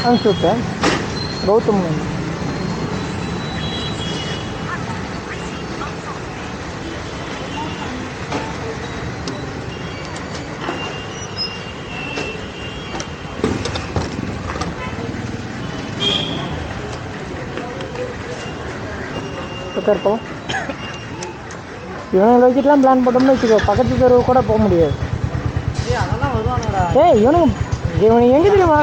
அனுப்பிச்சி விட்டேன். கௌதம் இருப்போம். இவனை வச்சுட்டுலாம் பிளான் போட்டோம்னு வச்சுக்கோ, பக்கத்து தெருவு கூட போக முடியாது. இவனுக்கு எங்கே தெரியுமா?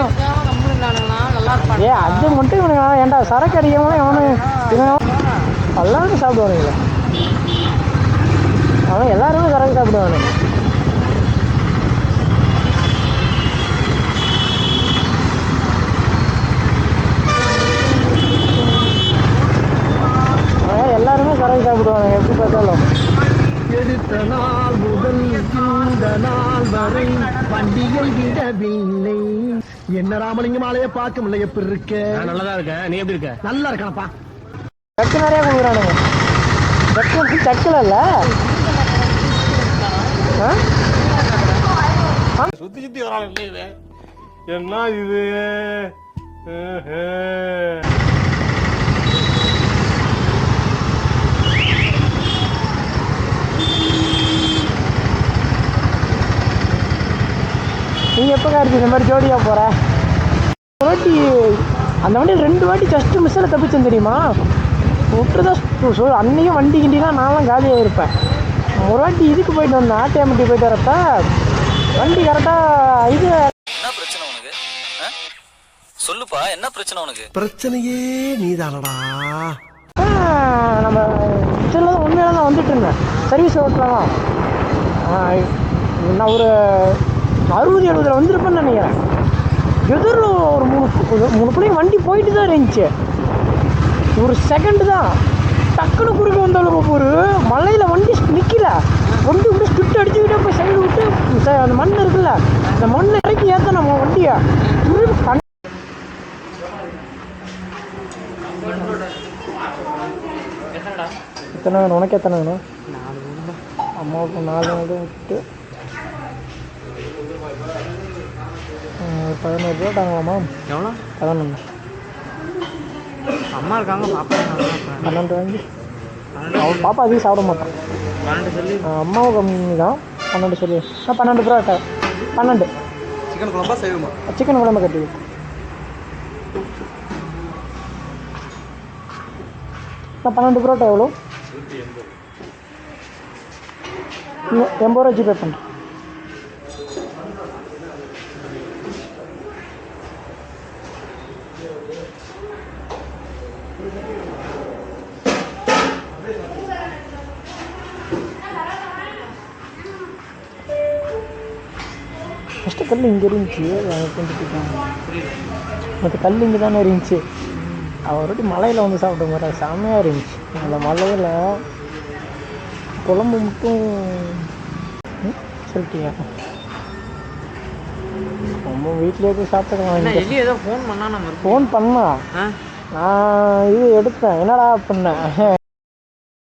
அது மட்டும் இவனுங்க ஏன்டா சரக்கு அடிக்காமல் இவனும் எல்லாருமே சாப்பிடுவானுங்களே. அவன் எல்லாருமே சரக்கு சாப்பிடுவானு. எல்லாருமே சரக்கு சாப்பிடுவானுங்க எப்படி பார்த்தாலும். எடுத்த நாள் முதல் இந்த நாள் வரை வண்டிகள் விடவில்லை. என்ன ராமலிங்க மாலையை பார்க்க முடியல. எப்படி இருக்க? நல்லதா இருக்க. நீ எப்படி இருக்க? நல்லா இருக்கானப்பா. சக்கு நிறைய கொடுக்குறானுங்க. சக்குல இல்ல சுத்தி சுத்தி வரான். இது என்ன இது? நீ எப்போ காரிச்சு இந்த மாதிரி ஜோடியாக போகிற? ஒரு வாட்டி அந்த வண்டியில் 2 வாட்டி ஜஸ்ட்டு மிஸ்ஸில் தப்பிச்சேன் தெரியுமா? விட்டுதான் அன்னையும் வண்டி கிண்டினா நான்லாம் காலியாக இருப்பேன். ஒரு வாட்டி இதுக்கு போயிட்டு வந்தேன், ஆட்டியாமட்டி போயிட்டு வரப்ப வண்டி கரெக்டாக இது. என்ன பிரச்சனை உனக்கு? சொல்லுப்பா, என்ன பிரச்சனை உனக்கு? பிரச்சனையே நீதானடா. நம்ம இதில் தான் உண்மையாக தான் வந்துட்டு இருந்தேன். சர்வீஸ் ரோட்டில் தான் நான் ஒரு 60-70 வந்திருப்பேன்னு நினைக்கிறேன். எதிரில் ஒரு 3 பிள்ளைங்க வண்டி போயிட்டு தான் இருந்துச்சு. ஒரு செகண்டு தான் டக்குனு குறுக்க வந்தாலும் ஒரு மலையில் வண்டி நிற்கல. வண்டி விட்டு ஸ்பிட் அடிச்சுக்கிட்டே போய் சைடு விட்டு அந்த மண் இருக்குல்ல, அந்த மண்ணை இறக்கி ஏற்ற நம்ம வண்டியை எத்தனை வேணும் உனக்கு? எத்தனை வேணும்? அம்மாவுக்கு 4 விட்டு 11 ரூபா தாங்கலாமா? எவ்வளோ? 11. அம்மா இருக்காங்க, பாப்பா 12 வாங்கி. அவன் பாப்பா அதிகம் சாப்பிட மாட்டான். 12 சொல்லி அம்மாவும் கம்மி தான். 12 சொல்லி 12 ரூபா. 12 சிக்கன் குழம்பா செய்வோமா? சிக்கன் குழம்பு கட்டி. 12 பரோட்டா எவ்வளோ? 80 ரூபா ஜிபே பண்ணுறேன். ஃபஸ்ட்டு கல் இங்கே இருந்துச்சு, அதை கொண்டுட்டு மற்ற கல் இங்கே தானே இருந்துச்சு. அவரோட்டி மலையில் வந்து சாப்பிட்ட மாதிரி அது செம்மையாக இருந்துச்சு. அந்த மலையில் குழம்பு மட்டும் சொல்லிட்டீங்க. ரொம்ப வீட்லேயே போய் சாப்பிட்டுக்கலாம். ஃபோன் பண்ணா நம்ம ஃபோன் பண்ணா நான் இது எடுத்தேன். என்னடா பண்ணேன்